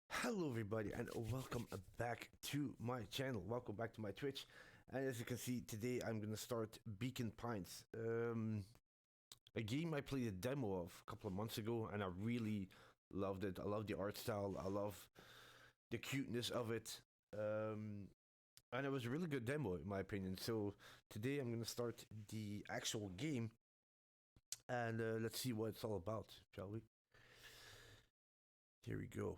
Hello everybody and welcome back to my channel. Welcome back to my Twitch. And as you can see, today I'm gonna start Beacon Pines. A game I played a demo of a couple of months ago and I really loved it. I love the art style, I love the cuteness of it. And it was a really good demo in my opinion. So today I'm gonna start the actual game and let's see what it's all about, shall we? Here we go.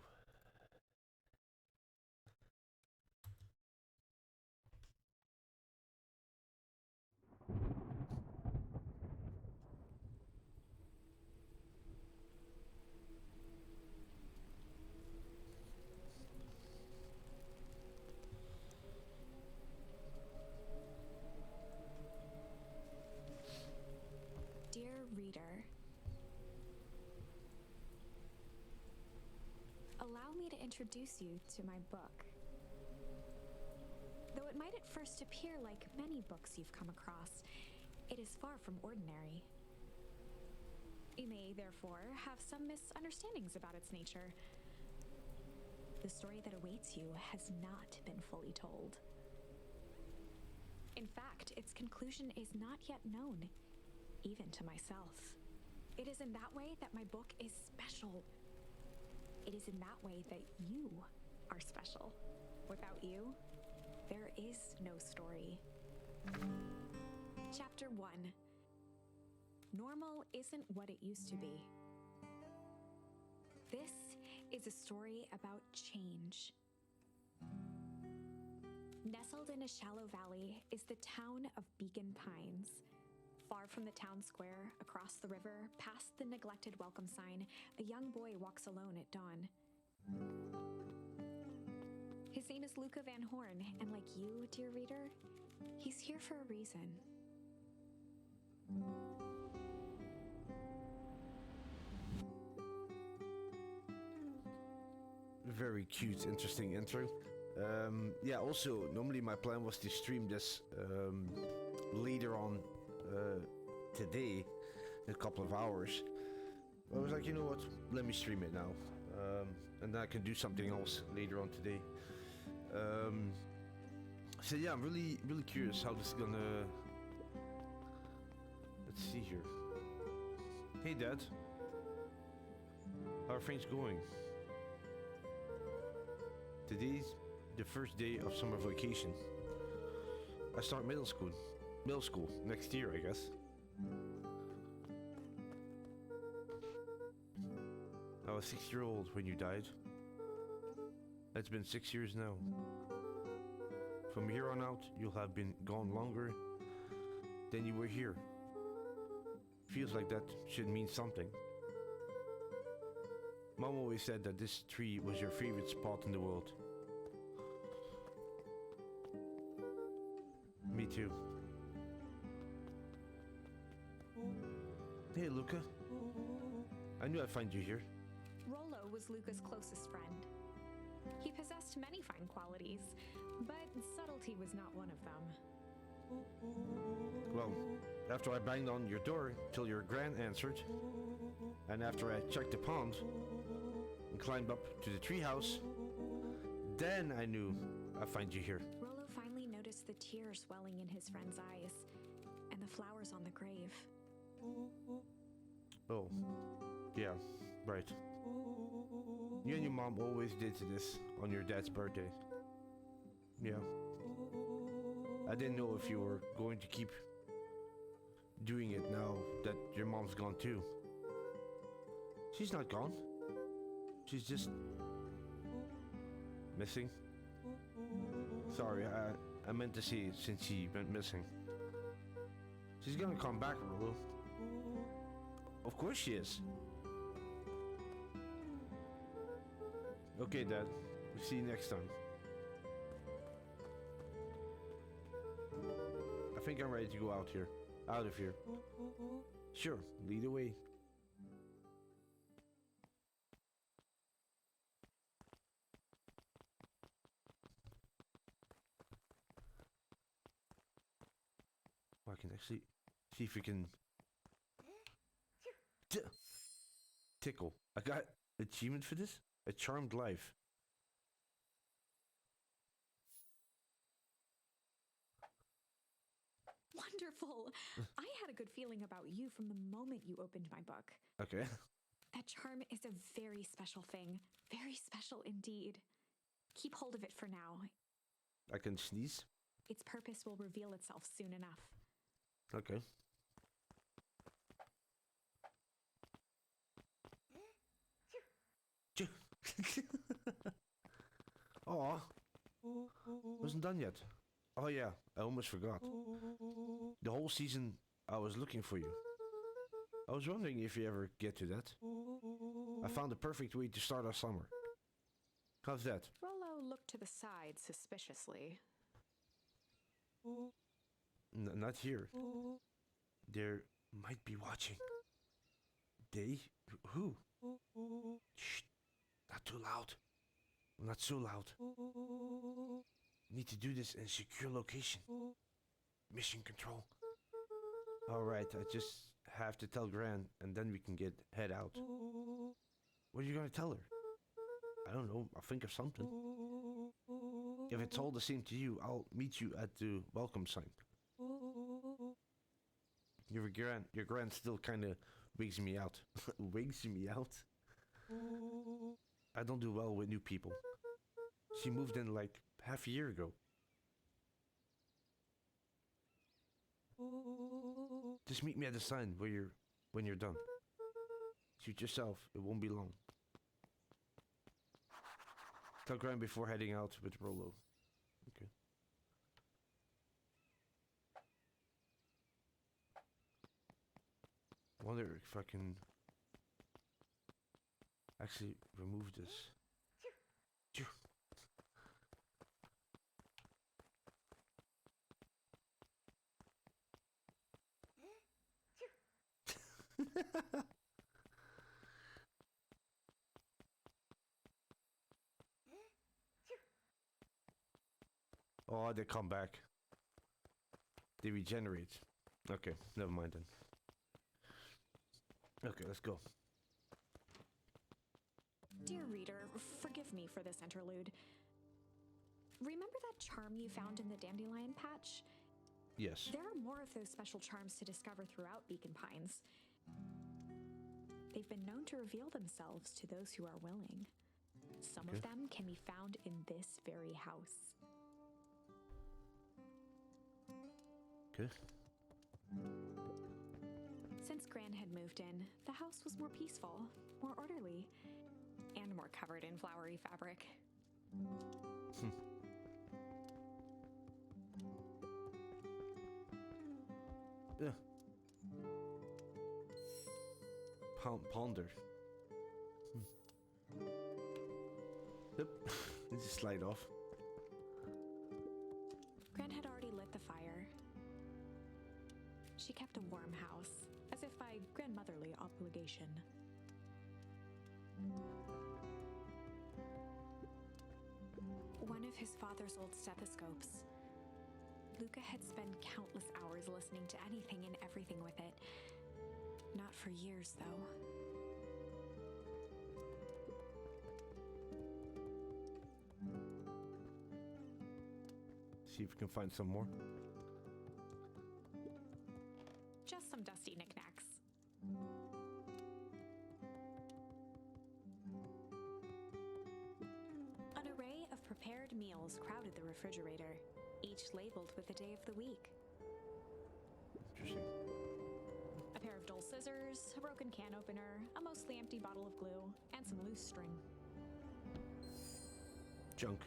Dear reader, allow me to introduce you to my book. Though it might at first appear like many books you've come across, it is far from ordinary. You may, therefore, have some misunderstandings about its nature. The story that awaits you has not been fully told. In fact, its conclusion is not yet known, even to myself. It is in that way that my book is special. It is in that way that you are special. Without you, there is no story. Chapter 1. Normal isn't what it used to be. This is a story about change. Nestled in a shallow valley is the town of Beacon Pines. Far from the town square, across the river, past the neglected welcome sign, a young boy walks alone at dawn. His name is Luca Van Horn, and like you, dear reader, he's here for a reason. Very cute, interesting intro. Yeah, also, normally my plan was to stream this later on today, in a couple of hours. I was like, you know what, let me stream it now. And then I can do something else later on today. So yeah, I'm really curious how this is gonna... Let's see here. Hey Dad. How are things going? Today's the first day of summer vacation. I start middle school next year, I guess. I was 6 years old when you died. It's been 6 years now. From here on out, you'll have been gone longer than you were here. Feels like that should mean something. Mom always said that this tree was your favorite spot in the world. Me too. Hey, Luca. I knew I'd find you here. Rollo was Luca's closest friend. He possessed many fine qualities, but subtlety was not one of them. Well, after I banged on your door till your gran answered, and after I checked the pond and climbed up to the treehouse, then I knew I'd find you here. Rollo finally noticed the tears welling in his friend's eyes and the flowers on the grave. Oh, yeah, right. You and your mom always did this on your dad's birthday. Yeah. I didn't know if you were going to keep doing it now that your mom's gone too. She's not gone. She's just missing. Sorry, I meant to say since she went missing. She's gonna come back, Rollo. Of course she is. Okay, Dad. We'll see you next time. I think I'm ready to go out of here. Sure, lead the way. I can actually see if we can tickle. I got achievement for this. A charmed life. wonderful. I had a good feeling about you from the moment you opened my book. Okay. That charm is a very special thing. Very special indeed. Keep hold of it for now. I can sneeze. Its purpose will reveal itself soon enough. Okay. Oh, wasn't done yet. Oh yeah, I almost forgot. The whole season I was looking for you. I was wondering if you ever get to that. I found the perfect way to start our summer. How's that? Rollo looked to the side suspiciously. Not here. There might be watching. They? Who? Shh. Not too loud. Not so loud. Need to do this in a secure location. Mission control. Alright, I just have to tell Gran and then we can head out. What are you gonna tell her? I don't know, I'll think of something. If it's all the same to you, I'll meet you at the welcome sign. Your Gran still kinda wigs me out. Wigs me out? I don't do well with new people. She moved in like half a year ago. Just meet me at the sign when you're done. Suit yourself, it won't be long. Tell Gran before heading out with Rollo. Okay. Wonder if I can actually remove this. Phew. Oh, they come back. They regenerate. Okay, never mind then. Okay, let's go. Dear reader, forgive me for this interlude. Remember that charm you found in the dandelion patch? Yes. There are more of those special charms to discover throughout Beacon Pines. They've been known to reveal themselves to those who are willing. Some of them can be found in this very house. Okay. Since Gran had moved in, the house was more peaceful, more orderly, and more covered in flowery fabric. Yeah. Ponder. Yep. Just slide off. Gran had already lit the fire. She kept a warm house, as if by grandmotherly obligation. One of his father's old stethoscopes. Luca had spent countless hours listening to anything and everything with it. Not for years, though. See if we can find some more. Just some dusty knickknacks. An array of prepared meals crowded the refrigerator, each labeled with the day of the week. Interesting. A pair of dull scissors, a broken can opener, a mostly empty bottle of glue, and some loose string. Junk.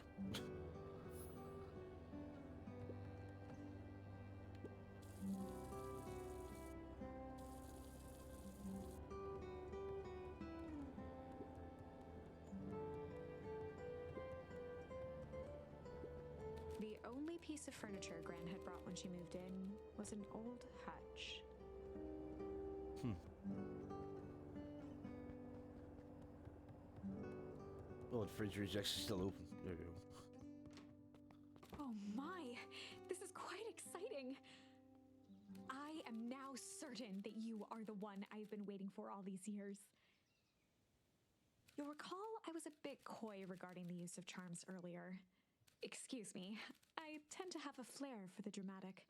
The only piece of furniture Gran had brought when she moved in was an old hutch. Oh, the refrigerator is actually still open. There we go. Oh my! This is quite exciting! I am now certain that you are the one I've been waiting for all these years. You'll recall I was a bit coy regarding the use of charms earlier. Excuse me, I tend to have a flair for the dramatic.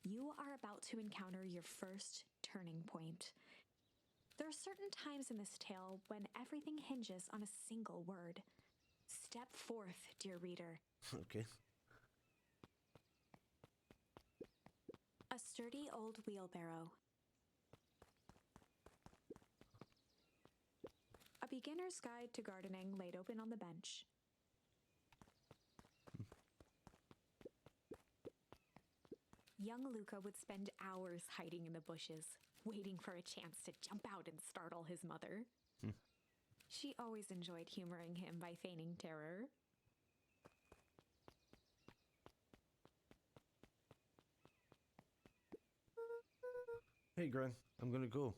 You are about to encounter your first turning point. There are certain times in this tale when everything hinges on a single word. Step forth, dear reader. Okay. A sturdy old wheelbarrow. A beginner's guide to gardening laid open on the bench. Young Luca would spend hours hiding in the bushes, waiting for a chance to jump out and startle his mother. She always enjoyed humoring him by feigning terror. Hey, Gran, I'm gonna go.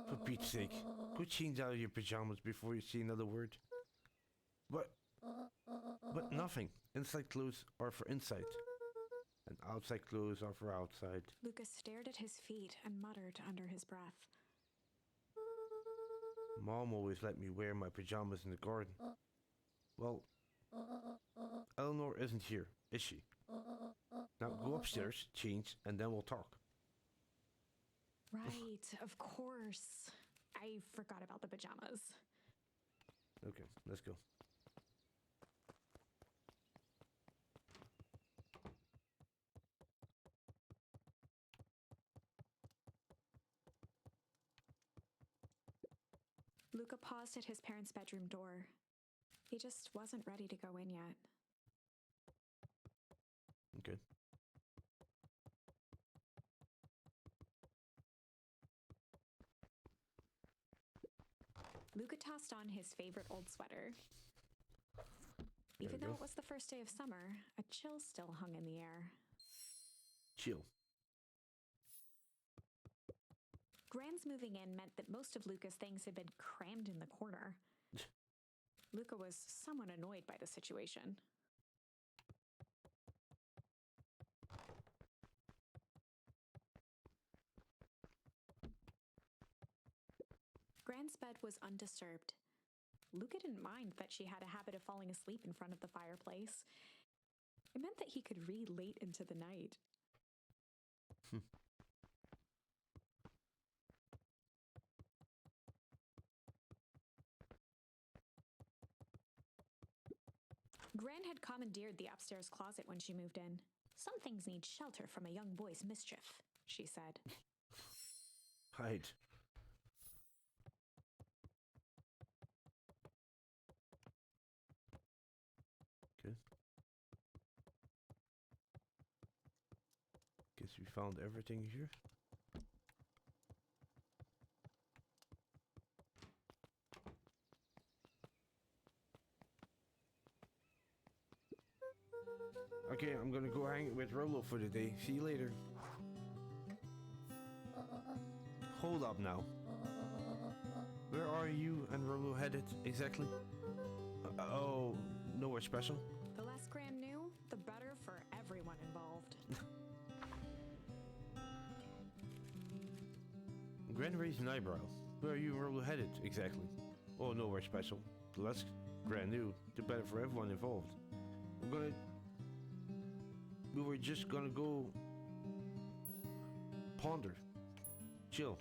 For Pete's sake, go change out of your pajamas before you say another word. But nothing. Inside clothes are for inside, and outside clothes are for outside. Lucas stared at his feet and muttered under his breath. Mom always let me wear my pajamas in the garden. Well, Eleanor isn't here, is she? Now go upstairs, change, and then we'll talk. Right, of course. I forgot about the pajamas. Okay, let's go. Luca paused at his parents' bedroom door. He just wasn't ready to go in yet. Okay. Luca tossed on his favorite old sweater. Even though it was the first day of summer, a chill still hung in the air. Chill. Gran's moving in meant that most of Luca's things had been crammed in the corner. Luca was somewhat annoyed by the situation. Gran's bed was undisturbed. Luca didn't mind that she had a habit of falling asleep in front of the fireplace. It meant that he could read late into the night. Gran had commandeered the upstairs closet when she moved in. Some things need shelter from a young boy's mischief, she said. Hide. Okay. Guess we found everything here. Okay, I'm gonna go hang with Rolo for the day. See you later. Hold up now. Where are you and Rolo headed exactly? Oh, nowhere special? The less Gran knew, the better for everyone involved. Gran raised an eyebrow. Where are you and Rolo headed exactly? Oh, nowhere special. The less Gran knew, the better for everyone involved. We were just gonna go ponder. Chill.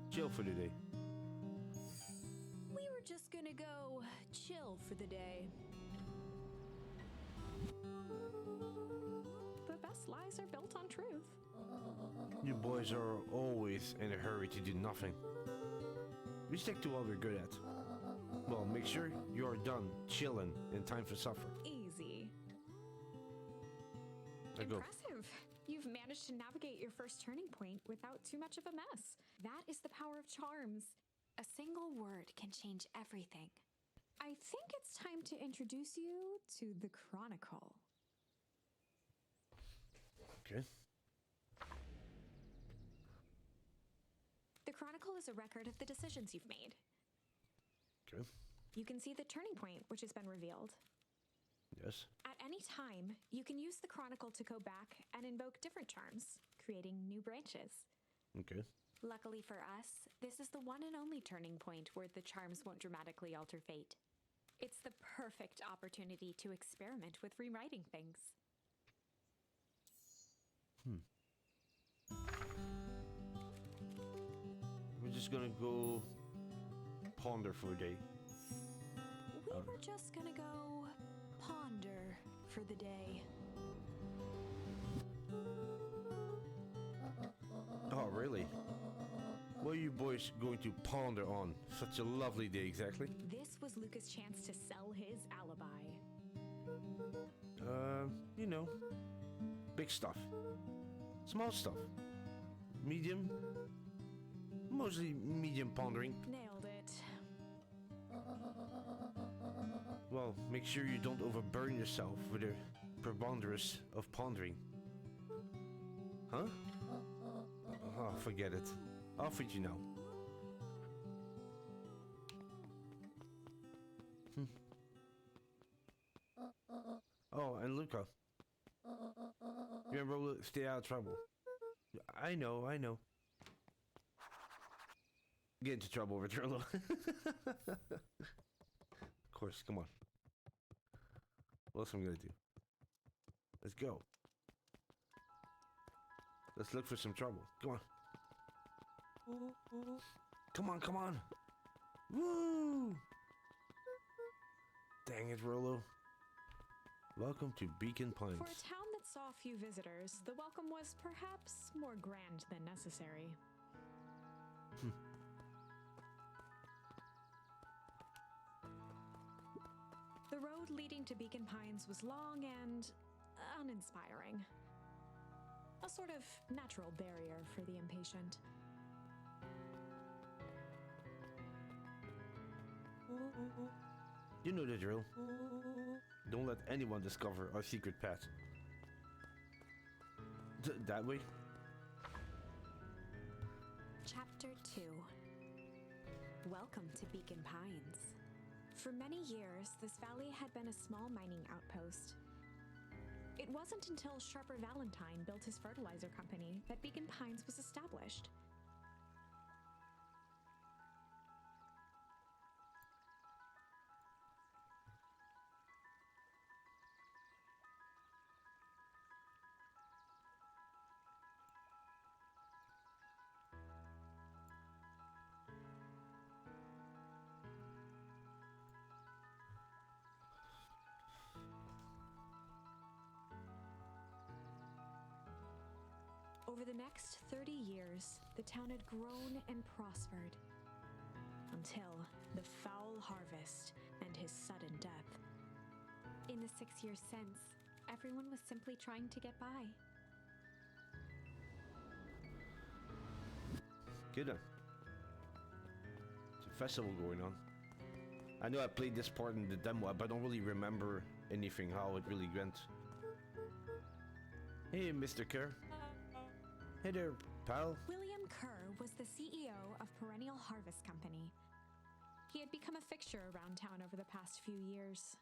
Chill for the day. We were just gonna go chill for the day. The best lies are built on truth. You boys are always in a hurry to do nothing. We stick to what we're good at. Well, make sure you're done chilling in time for supper. Easy. I go. Impressive. You've managed to navigate your first turning point without too much of a mess. That is the power of charms. A single word can change everything. I think it's time to introduce you to the Chronicle. Okay. The Chronicle is a record of the decisions you've made. Okay. You can see the turning point, which has been revealed. Yes. At any time, you can use the Chronicle to go back and invoke different charms, creating new branches. Okay. Luckily for us, this is the one and only turning point where the charms won't dramatically alter fate. It's the perfect opportunity to experiment with rewriting things. Hmm. We're just gonna go ponder for a day. We were just gonna go ponder for the day. Oh, really? What are you boys going to ponder on? Such a lovely day, exactly. This was Luca's chance to sell his alibi. You know, big stuff, small stuff, medium, mostly medium pondering. Nailed it. Well, make sure you don't overburn yourself with the preponderance of pondering. Huh? Oh, forget it. I'll feed you now. Oh, and Luca. Remember, stay out of trouble. I know. Get into trouble over Trello. Of course, come on. What else am I gonna do? Let's go. Let's look for some trouble. Come on. Come on. Woo! Dang it, Rolo. Welcome to Beacon Pines. For a town that saw few visitors, the welcome was perhaps more grand than necessary. The road leading to Beacon Pines was long and uninspiring. A sort of natural barrier for the impatient. You know the drill. Don't let anyone discover our secret path. That way? Chapter 2. Welcome to Beacon Pines. For many years, this valley had been a small mining outpost. It wasn't until Sharper Valentine built his fertilizer company that Beacon Pines was established. Over the next 30 years, the town had grown and prospered. Until the foul harvest and his sudden death. In the 6 years since, everyone was simply trying to get by. Good then. It's a festival going on. I know I played this part in the demo, but I don't really remember anything, how it really went. Hey, Mr. Kerr. Hey there, pal. William Kerr was the CEO of Perennial Harvest Company. He had become a fixture around town over the past few years.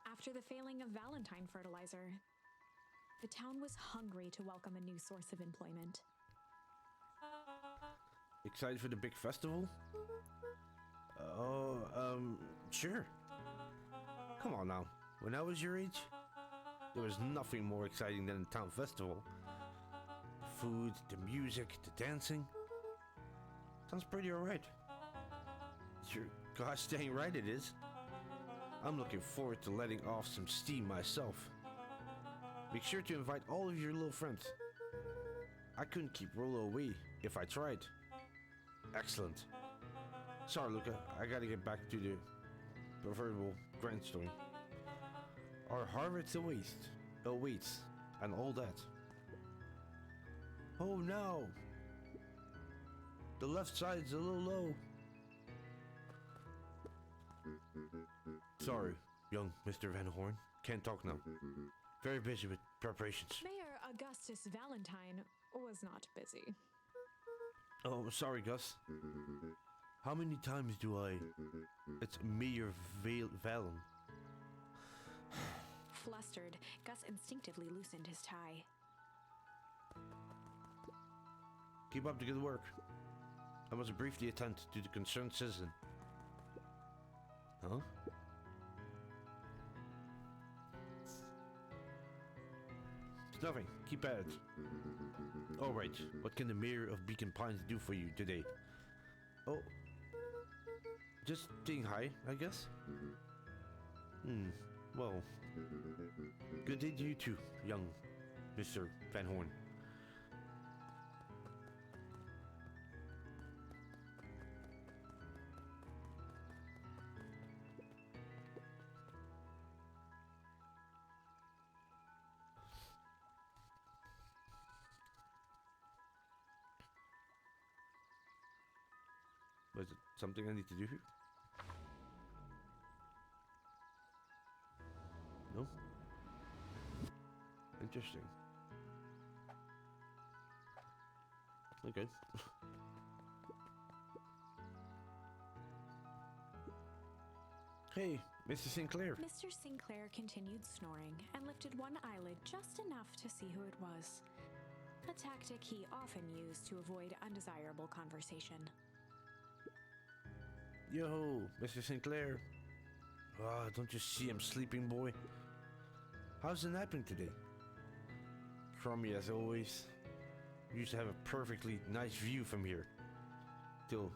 After the failing of Valentine fertilizer, the town was hungry to welcome a new source of employment. Excited for the big festival? Sure. Come on now. When I was your age, there was nothing more exciting than a town festival. The food, the music, the dancing. Sounds pretty alright. You're gosh dang right it is. I'm looking forward to letting off some steam myself. Make sure to invite all of your little friends. I couldn't keep Rolo away if I tried. Excellent. Sorry, Luca. I gotta get back to the proverbial grindstone. Our harvest awaits, and all that. Oh no! The left side's a little low. Sorry, young Mr. Van Horn. Can't talk now. Very busy with preparations. Mayor Augustus Valentine was not busy. Oh, sorry, Gus. How many times do I... It's Mayor Valen. Flustered, Gus instinctively loosened his tie. Keep up the good work. I must briefly attend to the concerned citizen. Huh? It's nothing. Keep at it. Alright, what can the mayor of Beacon Pines do for you today? Oh, just saying hi, I guess? Well, good day to you too, young Mr. Van Horn. Was it something I need to do here? No? Interesting. Okay. Hey, Mr. Sinclair. Mr. Sinclair continued snoring and lifted one eyelid just enough to see who it was. A tactic he often used to avoid undesirable conversation. Yo, Mr. Sinclair. Ah, don't you see I'm sleeping, boy? How's the napping today? Crummy as always. We used to have a perfectly nice view from here. Till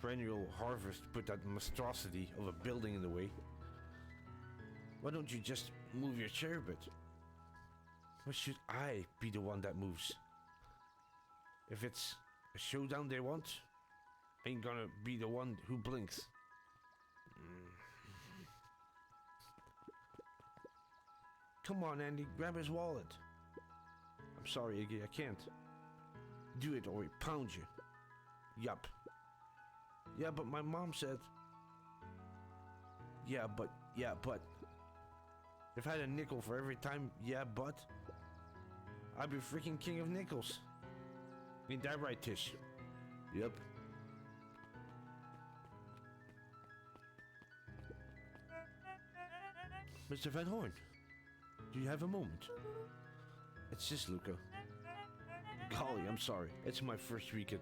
perennial harvest put that monstrosity of a building in the way. Why don't you just move your chair a bit? Why should I be the one that moves? If it's a showdown they want, ain't gonna be the one who blinks. Come on, Andy, grab his wallet. I'm sorry, Iggy, I can't. Do it or he pounds you. Yup. Yeah, but my mom said... Yeah, but... If I had a nickel for every time, I'd be freaking king of nickels. Ain't that right, Tish? Yep. Mr. Van Horn, do you have a moment? It's just Luca. Golly, I'm sorry. It's my first week at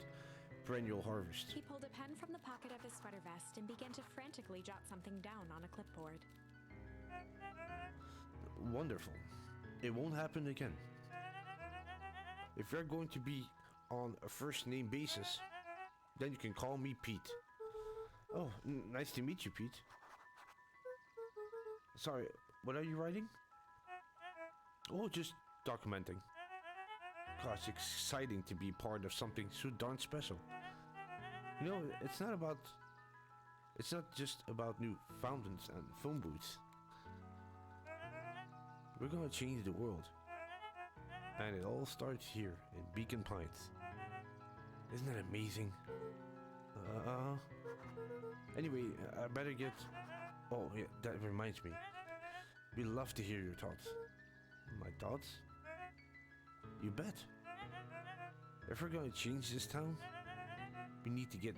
perennial harvest. He pulled a pen from the pocket of his sweater vest and began to frantically jot something down on a clipboard. Wonderful. It won't happen again. If you're going to be on a first name basis, then you can call me Pete. Oh, nice to meet you, Pete. Sorry, what are you writing? Oh, just documenting. Gosh, exciting to be part of something so darn special. You know, it's not just about new fountains and phone booths. We're gonna change the world. And it all starts here in Beacon Pines. Isn't that amazing? Anyway, I better get... Oh, yeah, that reminds me. We'd love to hear your thoughts. My thoughts? You bet. If we're gonna change this town, we need to get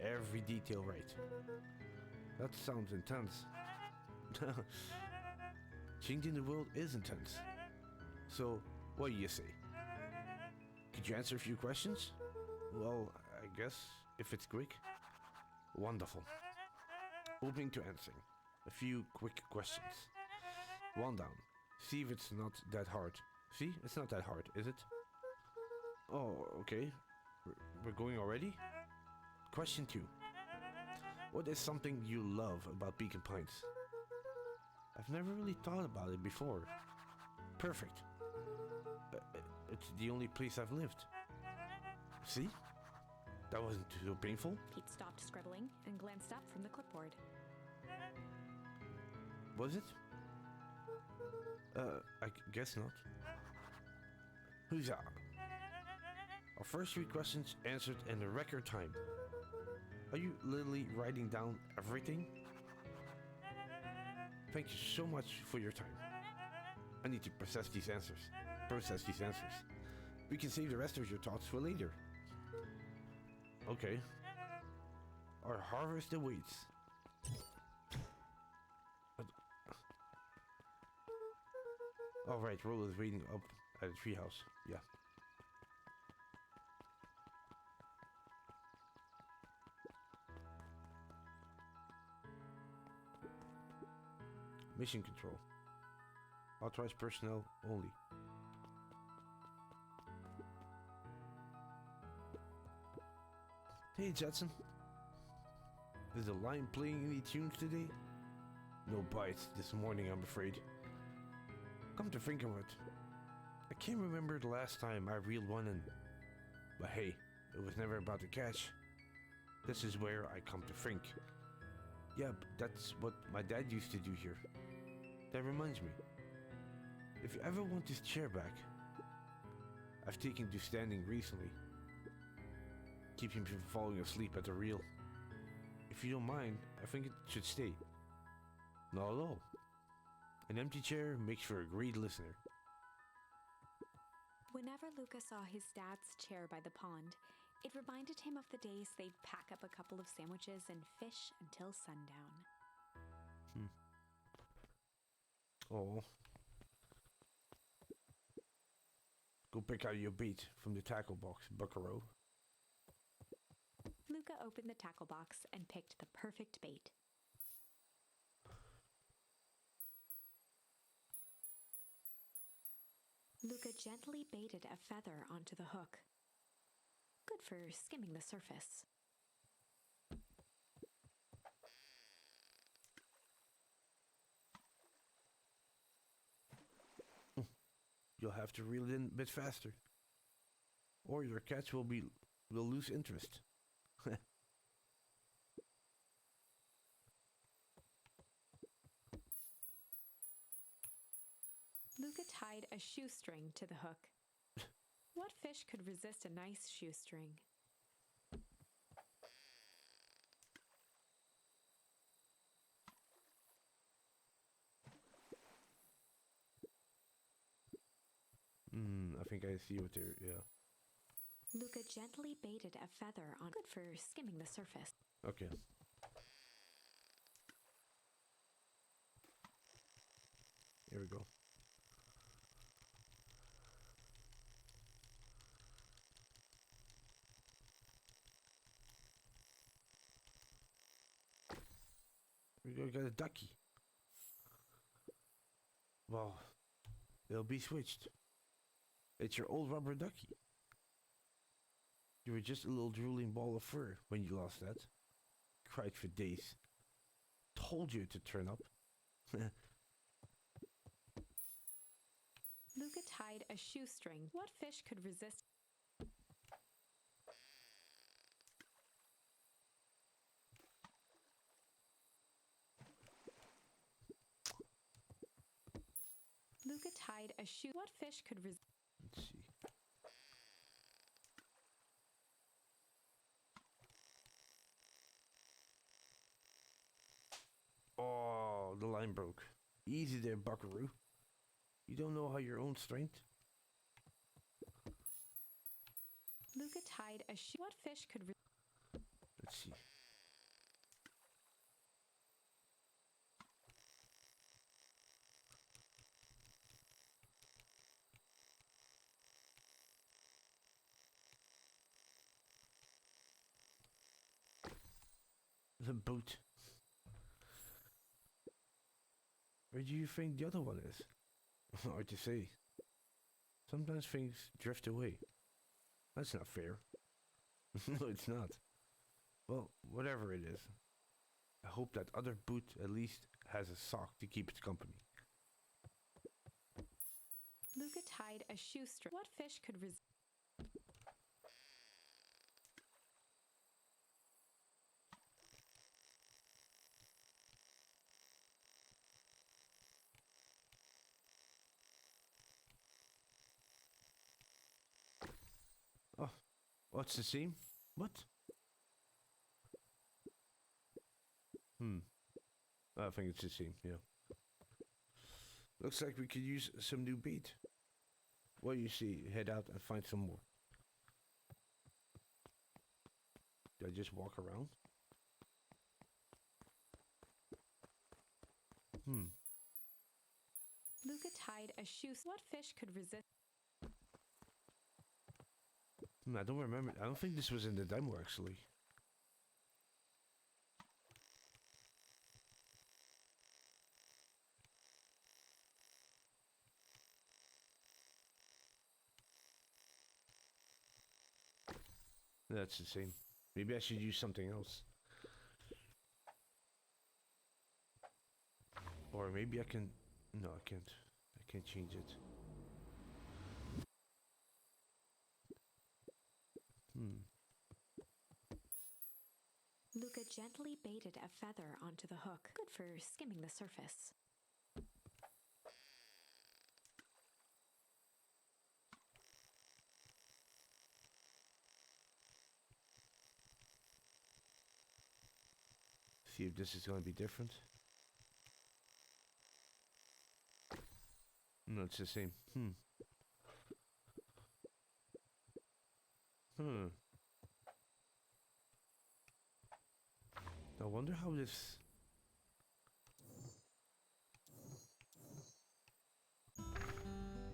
every detail right. That sounds intense. Changing the world is intense. So, what do you say? Could you answer a few questions? Well, I guess if it's quick. Wonderful. Opening to answering. A few quick questions. One down. See if it's not that hard. See? It's not that hard, is it? Oh, okay. We're going already? Question 2. What is something you love about Beacon Pines? I've never really thought about it before. Perfect. It's the only place I've lived. See? That wasn't too painful. Pete stopped scribbling and glanced up from the clipboard. Was it? I guess not. Huzzah! Our first 3 questions answered in a record time. Are you literally writing down everything? Thank you so much for your time. I need to process these answers. We can save the rest of your thoughts for later. Okay. Our harvest awaits. Alright, Roll is waiting up at the treehouse. Yeah. Mission control. Authorized personnel only. Hey Jetson. Is the line playing any tunes today? No bites this morning, I'm afraid. Come to think of it, I can't remember the last time I reeled one in. But hey, it was never about the catch. This is where I come to think. Yeah, that's what my dad used to do here. That reminds me. If you ever want this chair back, I've taken to standing recently. Keep him from falling asleep at the reel. If you don't mind, I think it should stay. Not at all. An empty chair makes for a great listener. Whenever Luca saw his dad's chair by the pond, it reminded him of the days they'd pack up a couple of sandwiches and fish until sundown. Oh. Go pick out your bait from the tackle box, buckaroo. Luca opened the tackle box and picked the perfect bait. Luca gently baited a feather onto the hook. Good for skimming the surface. You'll have to reel it in a bit faster, or your catch will lose interest. Luca tied a shoestring to the hook. What fish could resist a nice shoestring? I think I see what they're, yeah. Luca gently baited a feather on. Good for skimming the surface. Okay. Here we go. We got a ducky. Well, it'll be switched. It's your old rubber ducky. You were just a little drooling ball of fur when you lost that. Cried for days. Told you to turn up. Luca tied a shoestring. What fish could resist? Luca tied a shoe. What fish could resist? Let's see. Oh, the line broke. Easy there, buckaroo. You don't know how your own strength? Luca tied a shoe. What fish could Let's see. The boat. Where do you think the other one is? Hard to say. Sometimes things drift away. That's not fair. No, it's not. Well, whatever it is. I hope that other boot at least has a sock to keep its company. Luca tied a shoestring. What fish could resist? Oh, what's the same? What? I think it's the same, yeah. Looks like we could use some new bait. What do you see? Head out and find some more. Do I just walk around? Luca tied a shoe. What fish could resist? I don't remember. I don't think this was in the demo, actually. That's the same. Maybe I should use something else. Or maybe I can... No, I can't. I can't change it. Luca gently baited a feather onto the hook, good for skimming the surface. See if this is going to be different. No, it's the same. I wonder how this...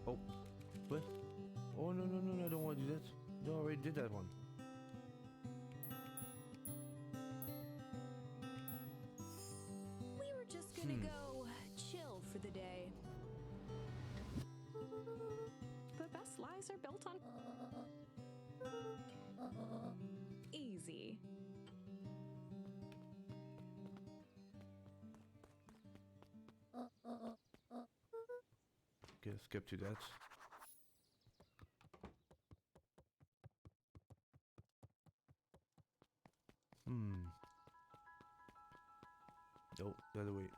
Oh, what? Oh, no, no, no, no, I don't want to do that. No, I already did that one. We were just gonna go chill for the day. The best lies are built on easy. Okay, skip to that. Oh, the other way.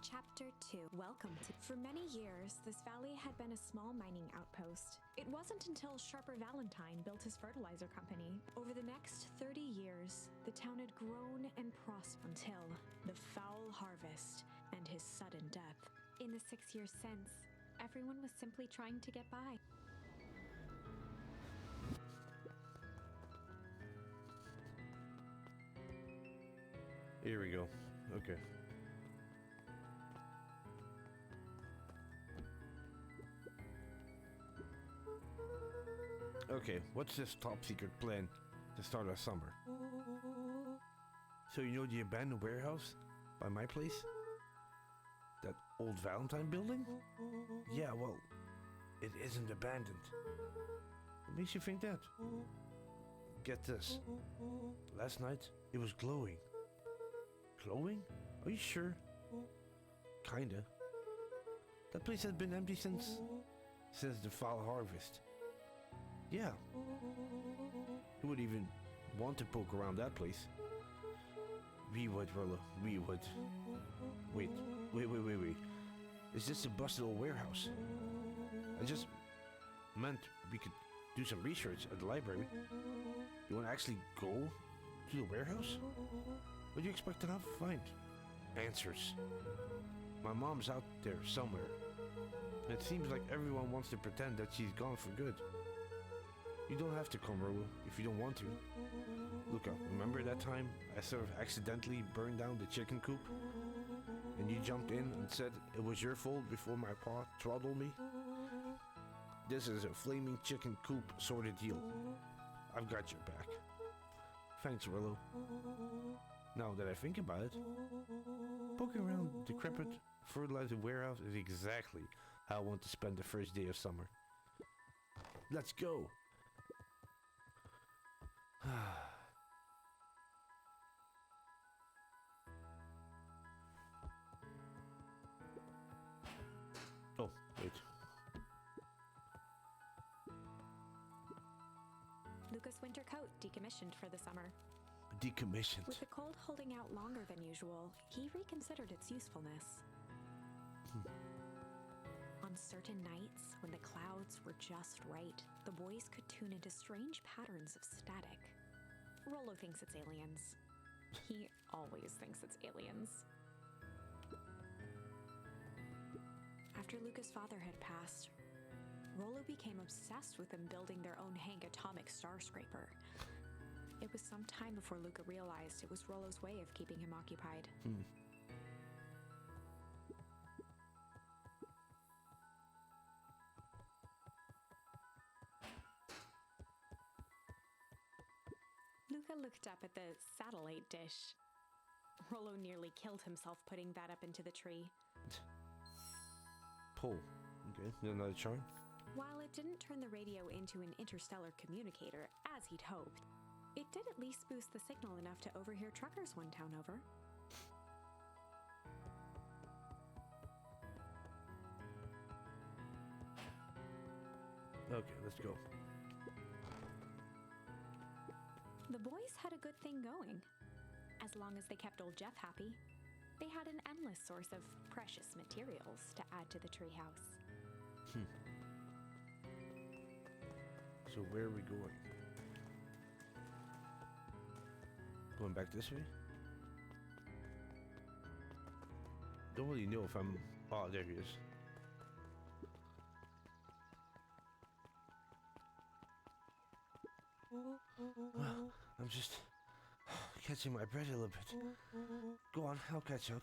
Chapter 2. Welcome to... For many years, this valley had been a small mining outpost. It wasn't until Sharper Valentine built his fertilizer company. Over the next 30 years, the town had grown and prospered until the foul harvest and his sudden death. In the 6 years since, everyone was simply trying to get by. Here we go. Okay. Okay, what's this top secret plan to start our summer? So you know the abandoned warehouse by my place? That old Valentine building? Yeah, well, it isn't abandoned. What makes you think that? Get this. Last night, it was glowing. Glowing? Are you sure? Kinda. That place has been empty since the fall harvest. Yeah. Who would even want to poke around that place? We would, Rollo. We would. Wait. Is this a busted old warehouse? I just meant we could do some research at the library. You want to actually go to the warehouse? What do you expect to find? Answers. My mom's out there somewhere. It seems like everyone wants to pretend that she's gone for good. You don't have to come, Rolo, if you don't want to. Luca, remember that time I sort of accidentally burned down the chicken coop? And you jumped in and said it was your fault before my paw throttled me? This is a flaming chicken coop sort of deal. I've got your back. Thanks, Rolo. Now that I think about it, poking around decrepit fertilizer warehouse is exactly how I want to spend the first day of summer. Let's go! Oh, wait. Luca's winter coat decommissioned for the summer. Decommissioned. With the cold holding out longer than usual, he reconsidered its usefulness. On certain nights, when the clouds were just right, the boys could tune into strange patterns of static. Rollo thinks it's aliens. He always thinks it's aliens. After Luca's father had passed, Rollo became obsessed with them building their own Hank atomic star scraper. It was some time before Luca realized it was Rollo's way of keeping him occupied. Luca looked up at the satellite dish. Rollo nearly killed himself putting that up into the tree. Pull. Okay, another charm. While it didn't turn the radio into an interstellar communicator, as he'd hoped, it did at least boost the signal enough to overhear truckers one town over. Okay, let's go. The boys had a good thing going. As long as they kept old Jeff happy, they had an endless source of precious materials to add to the treehouse. So where are we going? Going back this way? Don't really know if I'm... Oh, there he is. I'm just catching my breath a little bit. Go on, I'll catch up.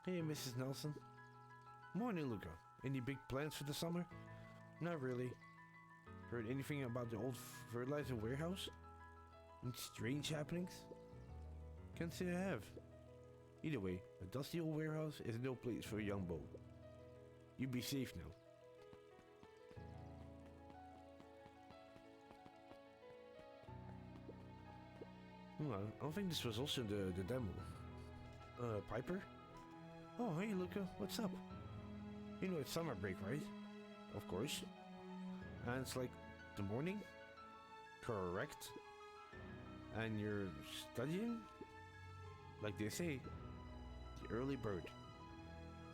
Hey, Mrs. Nelson. Morning, Luca. Any big plans for the summer? Not really. Heard anything about the old fertilizer warehouse? Any strange happenings? Can't say I have. Either way, a dusty old warehouse is no place for a young beau. You be safe now. I don't think this was also the demo. Piper? Oh, hey Luca, what's up? You know it's summer break, right? Of course. And it's like the morning? Correct. And you're studying? Like they say, the early bird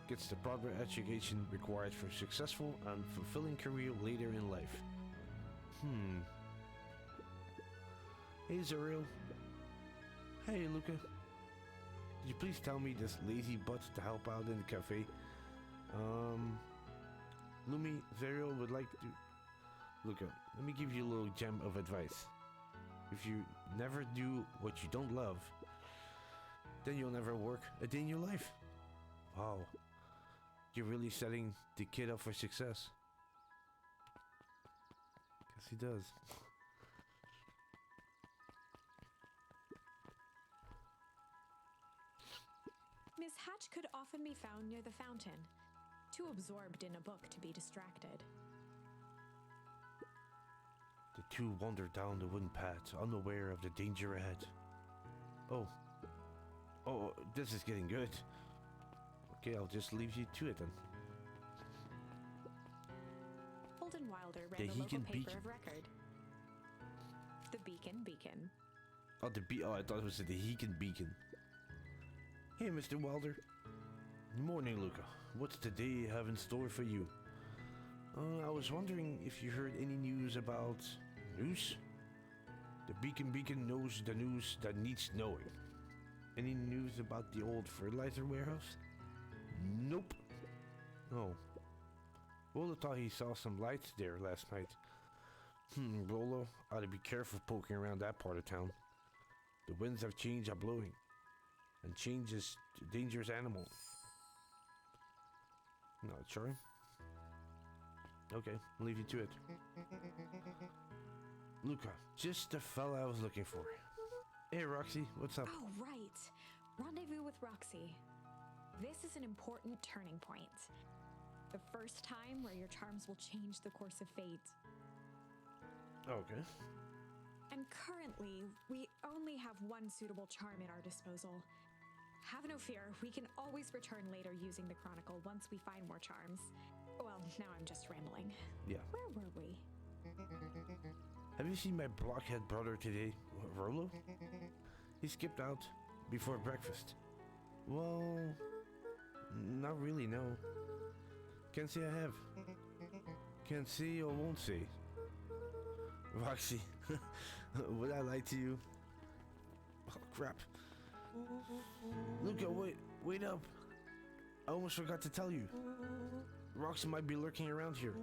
gets the proper education required for a successful and fulfilling career later in life. Hey Zuriel. Hey Luca. Could you please tell me this lazy butt to help out in the cafe? Lumi, Zuriel would like to... Luca, let me give you a little gem of advice. If you never do what you don't love, then you'll never work a day in your life. Wow. You're really setting the kid up for success. Guess he does. Miss Hatch could often be found near the fountain, too absorbed in a book to be distracted. The two wander down the wooden path, unaware of the danger ahead. Oh, this is getting good. Okay, I'll just leave you to it then. Holden Wilder read The the local Hegan paper Beacon. of record. The Beacon. Oh, I thought it was the Hegan Beacon. Hey, Mr. Wilder. Morning, Luca. What's the day have in store for you? I was wondering if you heard any news about... News? The Beacon knows the news that needs knowing. Any news about the old fertilizer warehouse? Nope. Oh. Rolo thought he saw some lights there last night. Rolo ought to be careful poking around that part of town. The winds have changed are blowing. And change is a dangerous animal. Not sure. Okay, I'll leave you to it. Luca, just the fella I was looking for. Hey Roxy, what's up? Oh, right. Rendezvous with Roxy. This is an important turning point. The first time where your charms will change the course of fate. Okay. And currently, we only have one suitable charm at our disposal. Have no fear, we can always return later using the Chronicle once we find more charms. Well, now I'm just rambling. Yeah. Where were we? Have you seen my blockhead brother today, Rolo? He skipped out before breakfast. Well, not really, no. Can't say I have. Can't say or won't say. Roxy, would I lie to you? Oh, crap. Luca, wait up. I almost forgot to tell you. Roxy might be lurking around here.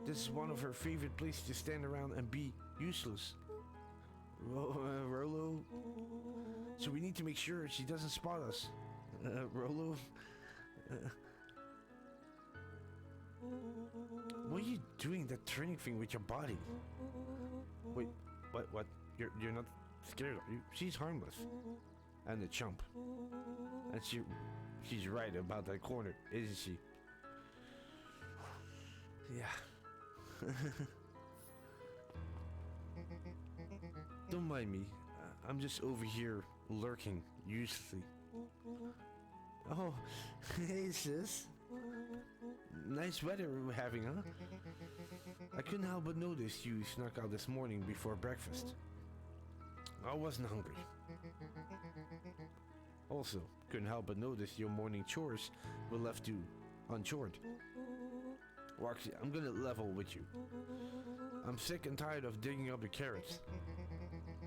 This is one of her favorite places to stand around and be useless. Rolo? So we need to make sure she doesn't spot us. Rolo? What are you doing that turning thing with your body? Wait, what? You're not scared, are you? She's harmless. And a chump. And she's right about that corner, isn't she? Yeah. Don't mind me. I'm just over here lurking, uselessly. Oh, hey sis. Nice weather we're having, huh? I couldn't help but notice you snuck out this morning before breakfast. I wasn't hungry. Also, couldn't help but notice your morning chores were left you unchored. Roxy, I'm gonna level with you. I'm sick and tired of digging up the carrots.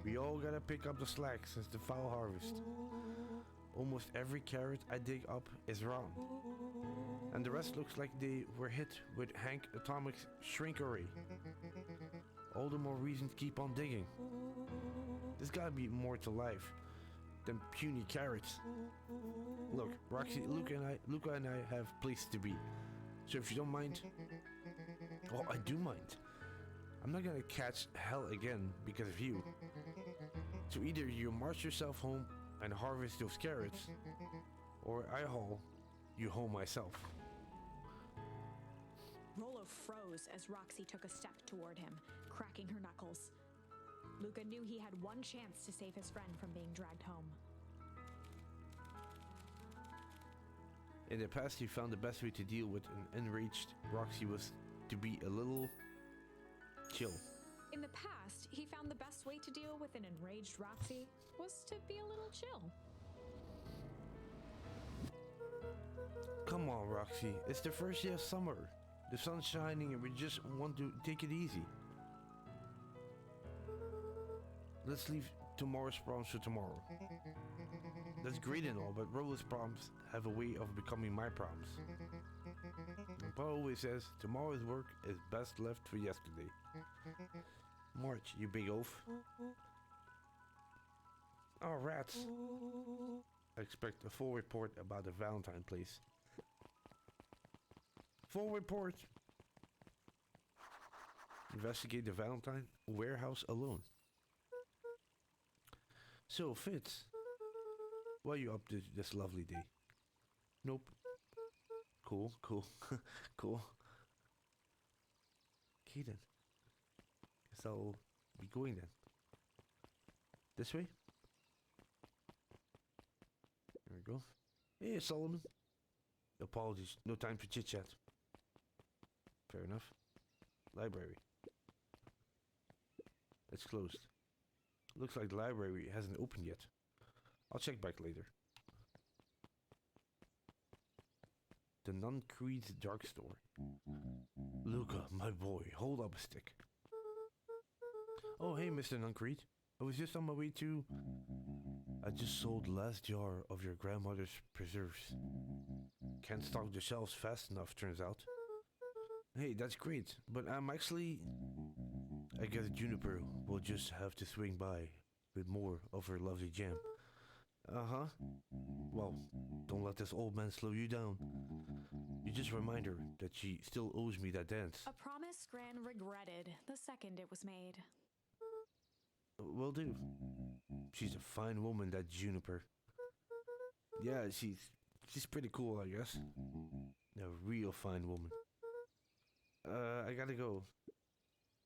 We all gotta pick up the slack since the fall harvest. Almost every carrot I dig up is rotten. And the rest looks like they were hit with Hank Atomic's shrinkery. All the more reason to keep on digging. There's gotta be more to life than puny carrots. Look, Roxy, Luca and I have places to be. So if you don't mind... Oh, I do mind. I'm not gonna catch hell again because of you. So either you march yourself home and harvest those carrots, or I haul you home myself. Rolo froze as Roxy took a step toward him, cracking her knuckles. Luca knew he had one chance to save his friend from being dragged home. In the past, he found the best way to deal with an enraged Roxy was to be a little chill. In the past, he found the best way to deal with an enraged Roxy was to be a little chill. Come on, Roxy. It's the first day of summer. The sun's shining and we just want to take it easy. Let's leave tomorrow's problems for tomorrow. That's great and all, but Rolo's problems have a way of becoming my problems. And Pa always says, tomorrow's work is best left for yesterday. March, you big oaf. Oh, rats. I expect a full report about the Valentine place. Full report. Investigate the Valentine warehouse alone. So, Fitz, what are you up to this lovely day? Nope. Cool. Cool. Okay then. Guess I'll be going then. This way? There we go. Hey, Solomon. Apologies, no time for chit-chat. Fair enough. Library. It's closed. Looks like the library hasn't opened yet. I'll check back later. The Nun Creed's Dark Store. Luca, my boy, hold up a stick. Oh, hey, Mr. Nun Creed. I was just on my way to... I just sold the last jar of your grandmother's preserves. Can't stock the shelves fast enough, turns out. Hey, that's great, but I'm actually... I guess Juniper will just have to swing by with more of her lovely jam. Uh-huh. Well, don't let this old man slow you down. You just remind her that she still owes me that dance. A promise Gran regretted the second it was made. Will do. She's a fine woman, that Juniper. Yeah, she's pretty cool, I guess. A real fine woman. I gotta go.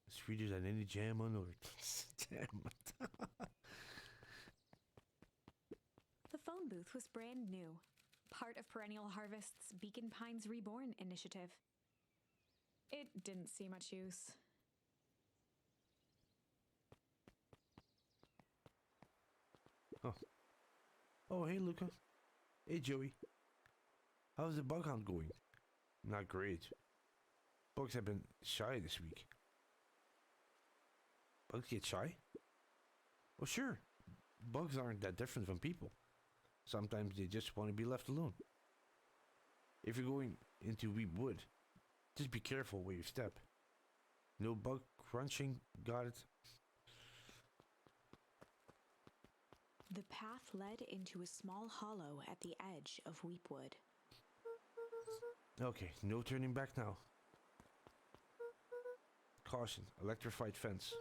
Sweeter than any jam on earth. Damn it. The phone booth was brand new, part of Perennial Harvest's Beacon Pines Reborn initiative. It didn't see much use. Oh, hey, Luca. Hey, Joey. How's the bug hunt going? Not great. Bugs have been shy this week. Bugs get shy? Well, sure. Bugs aren't that different from people. Sometimes they just want to be left alone. If you're going into Weep Wood, just be careful where you step. No bug crunching, got it? The path led into a small hollow at the edge of Weepwood. Okay, no turning back now. Caution, electrified fence.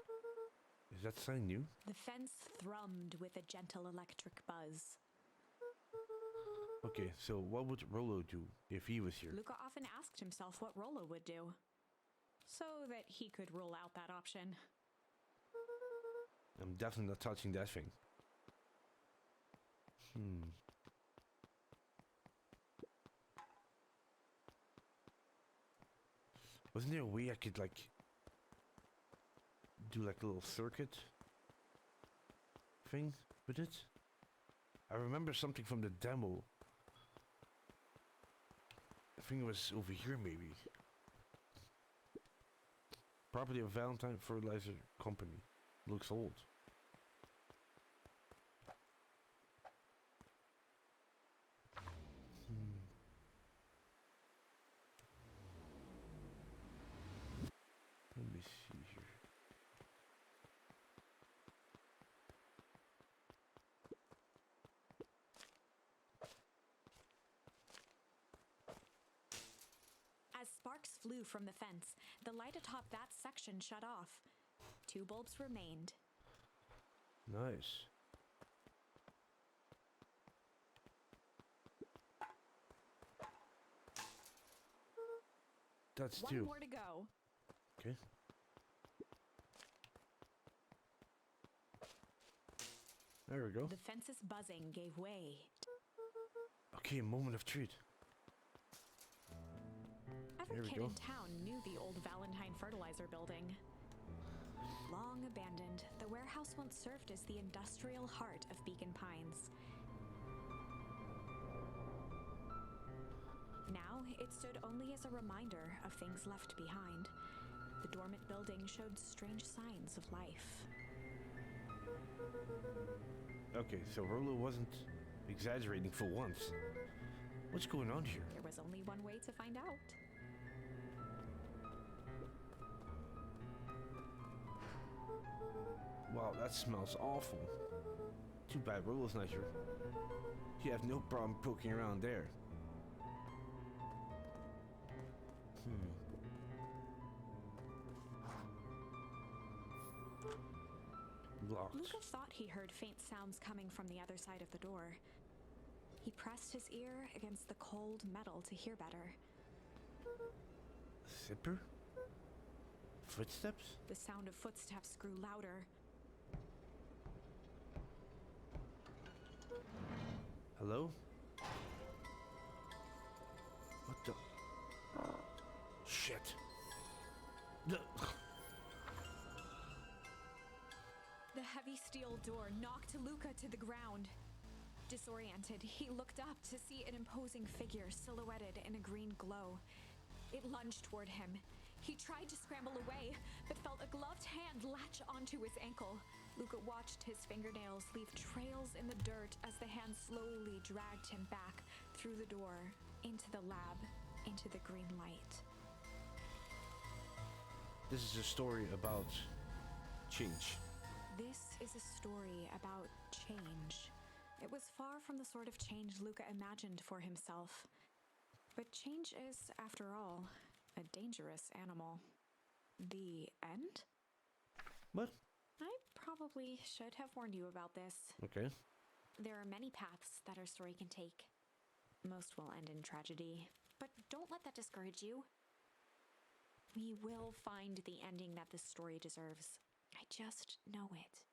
Is that something new? The fence thrummed with a gentle electric buzz. Okay, so what would Rolo do if he was here? Luca often asked himself what Rolo would do, so that he could rule out that option. I'm definitely not touching that thing. Wasn't there a way I could like do like a little circuit thing with it? I remember something from the demo. I think it was over here maybe. Property of Valentine Fertilizer Company. Looks old. Let me see here. As sparks flew from the fence, the light atop that section shut off. 2 bulbs remained. Nice. That's 2. One more to go. Okay. There we go. The fence's buzzing gave way. Okay, moment of truth. Every There we kid go. in town knew the old Valentine fertilizer building. Long abandoned, the warehouse once served as the industrial heart of Beacon Pines. Now, it stood only as a reminder of things left behind. The dormant building showed strange signs of life. Okay, so Rolo wasn't exaggerating for once. What's going on here? There was only one way to find out. Wow, that smells awful. Too bad Rolo's not here. You have no problem poking around there. Locked. Luca thought he heard faint sounds coming from the other side of the door. He pressed his ear against the cold metal to hear better. Zipper? Footsteps? The sound of footsteps grew louder. Hello? What the? Shit. The heavy steel door knocked Luca to the ground. Disoriented, he looked up to see an imposing figure silhouetted in a green glow. It lunged toward him. He tried to scramble away, but felt a gloved hand latch onto his ankle. Luca watched his fingernails leave trails in the dirt as the hand slowly dragged him back through the door, into the lab, into the green light. This is a story about change. This is a story about change. It was far from the sort of change Luca imagined for himself. But change is, after all, a dangerous animal. The end? What? I probably should have warned you about this. Okay. There are many paths that our story can take. Most will end in tragedy. But don't let that discourage you. We will find the ending that this story deserves. I just know it.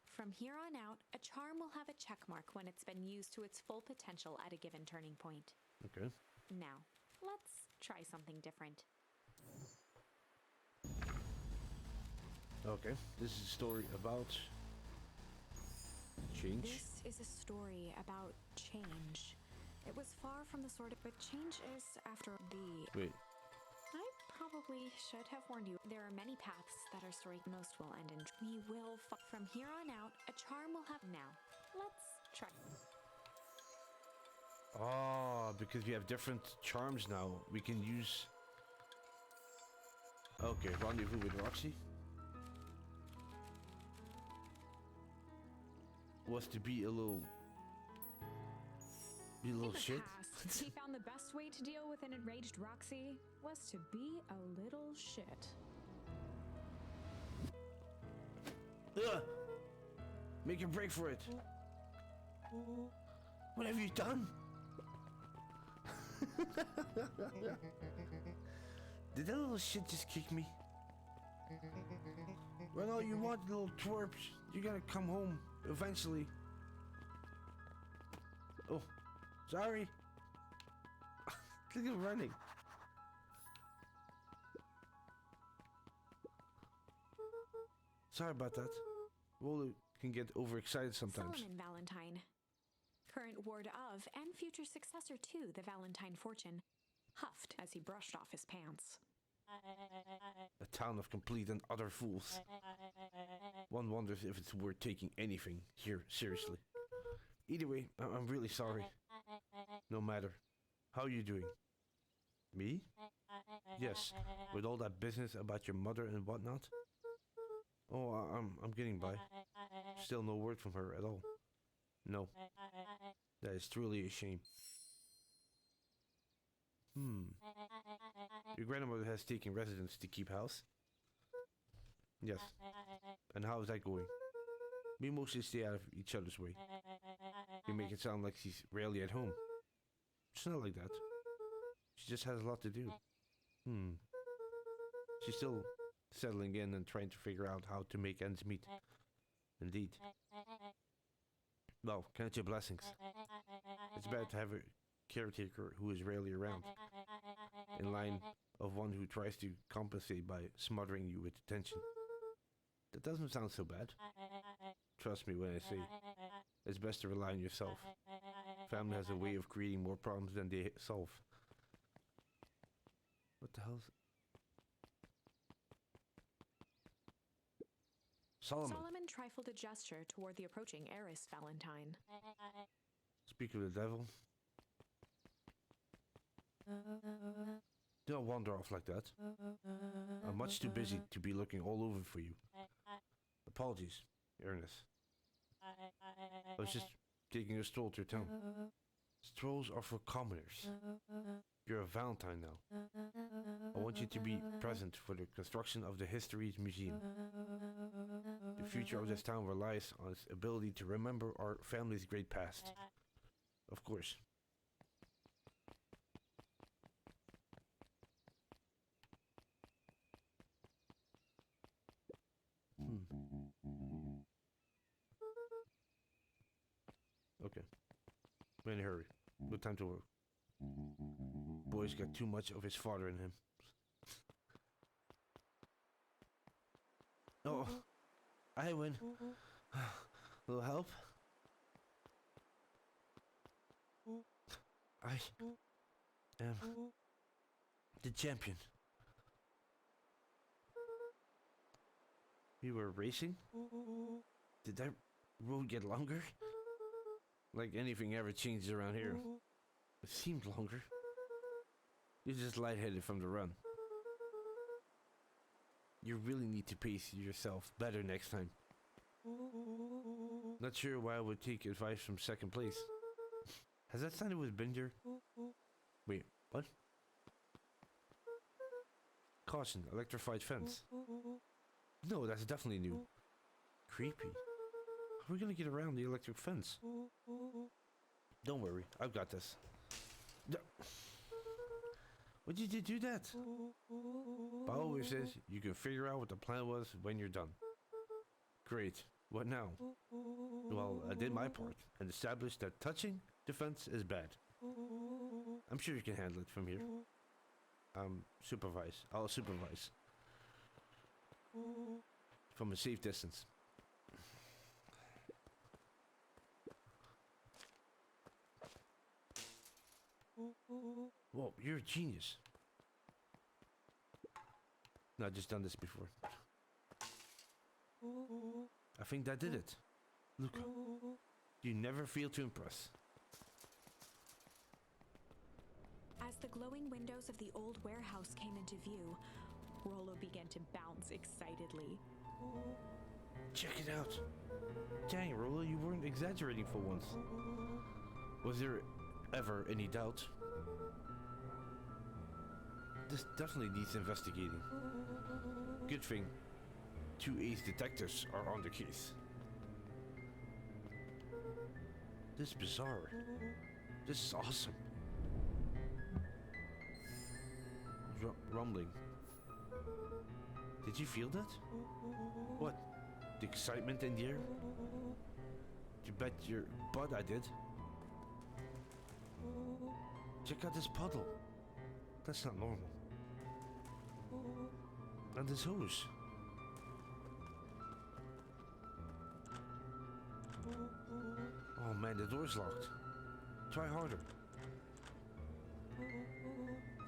From here on out, a charm will have a check mark when it's been used to its full potential at a given turning point. Okay. Now, let's try something different. Okay. This is a story about change. This is a story about change. It was far from the sort of, but change is after the... Wait. I probably should have warned you. There are many paths that our story most will end in. We will from here on out, a charm will have now. Let's try. Oh, because we have different charms now. We can use... Okay, rendezvous with Roxy. Was to be a little... Be a little In the shit. past, he found the best way to deal with an enraged Roxy was to be a little shit. Ugh. Make a break for it. What have you done? Did that little shit just kick me? Well, all you want, little twerps. You gotta come home eventually. Oh, sorry. Look at him running. Sorry about that. Roller can get overexcited sometimes. Solomon Valentine, current ward of and future successor to the Valentine fortune, huffed as he brushed off his pants. A town of complete and utter fools. One wonders if it's worth taking anything here seriously. Either way, I'm really sorry. No matter. How are you doing? Me? Yes, with all that business about your mother and whatnot. Oh, I'm getting by. Still no word from her at all. No. That is truly a shame. Your grandmother has taken residence to keep house? Yes. And how is that going? We mostly stay out of each other's way. You make it sound like she's rarely at home. It's not like that. She just has a lot to do. She's still settling in and trying to figure out how to make ends meet. Indeed. Well, count your blessings. It's bad to have a caretaker who is rarely around, in line of one who tries to compensate by smothering you with attention. That doesn't sound so bad. Trust me when I say it's best to rely on yourself. Family has a way of creating more problems than they solve. What the hell's... Solomon trifled a gesture toward the approaching heiress Valentine. Speak of the devil. Don't wander off like that. I'm much too busy to be looking all over for you. Apologies, Ernest. I was just taking a stroll through town. Strolls are for commoners. You're a Valentine now. I want you to be present for the construction of the History Museum. The future of this town relies on its ability to remember our family's great past. Of course. Okay. I'm in a hurry. No time to work. Boy's got too much of his father in him. Oh, I win. A little help? I am the champion. We were racing? Did that road get longer? Like anything ever changes around here. It seemed longer. You're just lightheaded from the run. You really need to pace yourself better next time. Not sure why I would take advice from second place. Has that sounded with Binder? Wait, what? Caution, electrified fence. No, that's definitely new. Creepy. How are we gonna get around the electric fence? Don't worry, I've got this. What did you do that? Pa always says you can figure out what the plan was when you're done. Great. What now? Well, I did my part and established that touching the fence is bad. I'm sure you can handle it from here. Supervise. I'll supervise. From a safe distance. Whoa, you're a genius. No, I've just done this before. I think that did it. Luca, you never fail to impress. As the glowing windows of the old warehouse came into view, Rollo began to bounce excitedly. Check it out. Dang, Rollo, you weren't exaggerating for once. Was there ever any doubt? This definitely needs investigating. Good thing 2 ace detectives are on the case. This is bizarre. This is awesome. Rumbling. Did you feel that? What? The excitement in the air? You bet your butt I did. Check out this puddle. That's not normal. And this hose. Oh man, the door's locked. Try harder.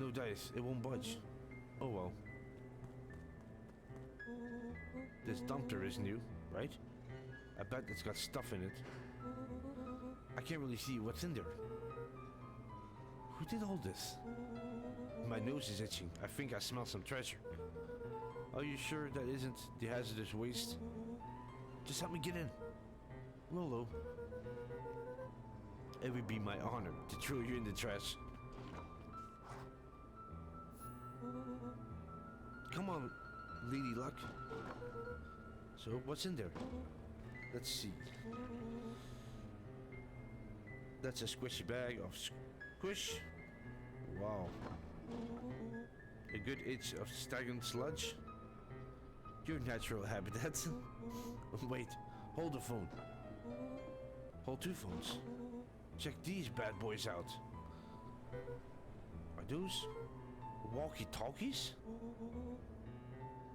No dice, it won't budge. Oh well. This dumpster is new, right? I bet it's got stuff in it. I can't really see what's in there. Who did all this? My nose is itching. I think I smell some treasure. Are you sure that isn't the hazardous waste? Just help me get in. Lolo. It would be my honor to throw you in the trash. Come on, Lady Luck. So, what's in there? Let's see. That's a squishy bag of squish. Wow. A good itch of stagnant sludge. Your natural habitat. Wait, hold the phone. Hold 2 phones. Check these bad boys out. Are those walkie-talkies?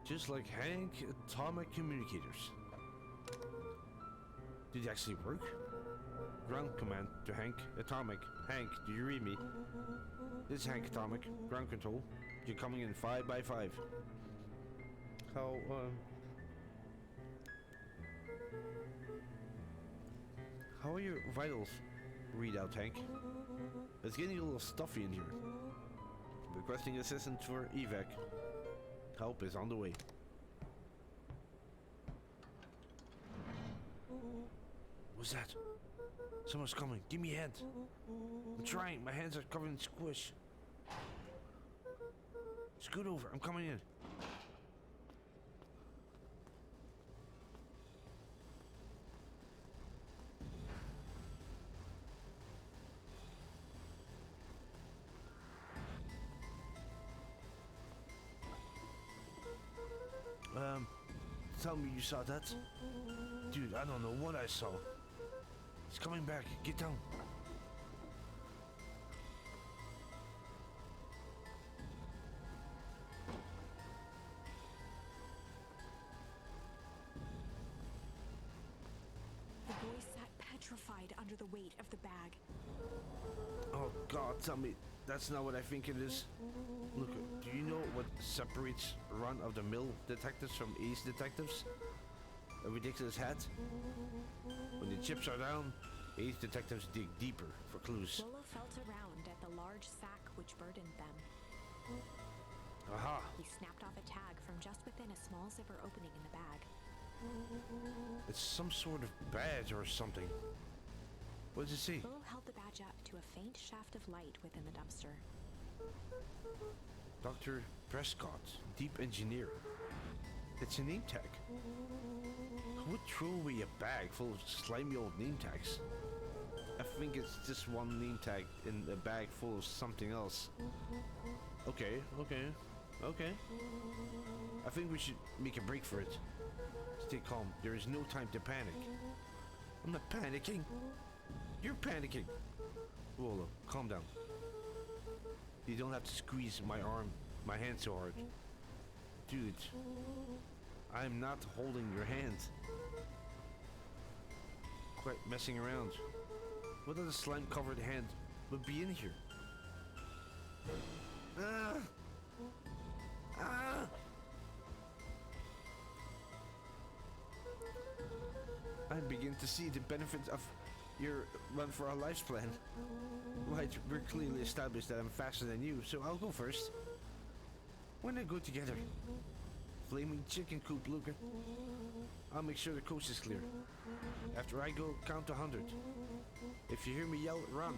Just like Hank atomic communicators. Did they actually work? Ground command to Hank atomic. Hank, do you read me? This is Hank atomic. Ground control. You're coming in 5 by 5. How are your vitals? Readout, Hank. It's getting a little stuffy in here. Requesting assistance for evac. Help is on the way. What's that? Someone's coming. Give me a hand. I'm trying. My hands are covered in squish. Scoot over. I'm coming in. Tell me you saw that? Dude, I don't know what I saw. He's coming back. Get down. The boy sat petrified under the weight of the bag. Oh God, tell me that's not what I think it is. Look, do you know what separates run-of-the-mill detectives from ace detectives? A ridiculous hat? When the chips are down, ace detectives dig deeper for clues. Lolo felt around at the large sack which burdened them. Aha! He snapped off a tag from just within a small zipper opening in the bag. It's some sort of badge or something. What does it say? Lolo held the badge up to a faint shaft of light within the dumpster. Dr. Prescott, Deep Engineer. It's a name tag. Who would throw away a bag full of slimy old name tags? I think it's just one name tag in a bag full of something else. Okay. I think we should make a break for it. Stay calm. There is no time to panic. I'm not panicking. You're panicking. Wolo, calm down. You don't have to squeeze my hand so hard. Dude, I'm not holding your hand. Quite messing around. What other slime-covered hand would be in here? I begin to see the benefits of your run for our lives plan. Right, we're clearly established that I'm faster than you, so I'll go first. We're not good together. Flaming chicken coop, Luca. I'll make sure the coast is clear. After I go, count to 100. If you hear me yell, run.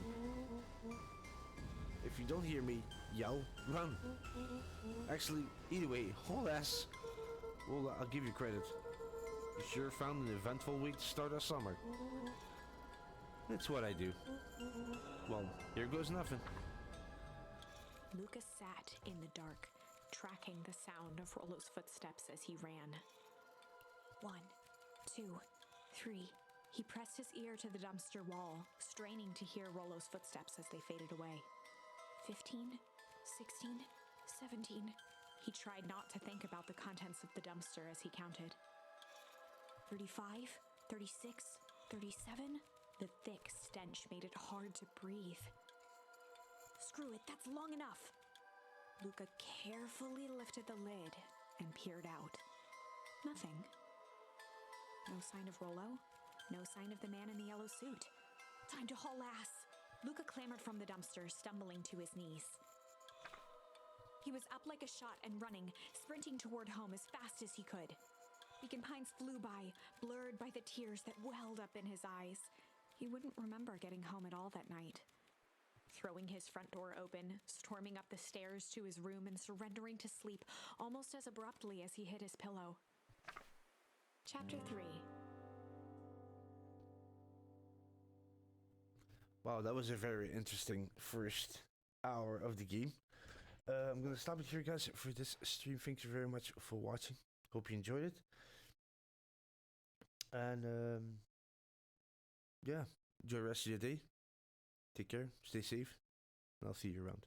If you don't hear me yell, run. Actually, either way, haul ass. Well, I'll give you credit. You sure found an eventful way to start our summer. It's what I do. Well, here goes nothing. Lucas sat in the dark, tracking the sound of Rollo's footsteps as he ran. 1, 2, 3. He pressed his ear to the dumpster wall, straining to hear Rollo's footsteps as they faded away. 15, 16, 17. He tried not to think about the contents of the dumpster as he counted. 35, 36, 37. The thick stench made it hard to breathe. Screw it, that's long enough. Luca carefully lifted the lid and peered out. Nothing. No sign of Rollo. No sign of the man in the yellow suit. Time to haul ass. Luca clambered from the dumpster, stumbling to his knees. He was up like a shot and running, sprinting toward home as fast as he could. Beacon Pines flew by, blurred by the tears that welled up in his eyes. He wouldn't remember getting home at all that night. Throwing his front door open, storming up the stairs to his room, and surrendering to sleep almost as abruptly as he hit his pillow. Chapter 3. Wow, that was a very interesting first hour of the game. I'm gonna stop it here, guys, for this stream. Thank you very much for watching. Hope you enjoyed it. And yeah, enjoy the rest of your day. Take care, stay safe, and I'll see you around.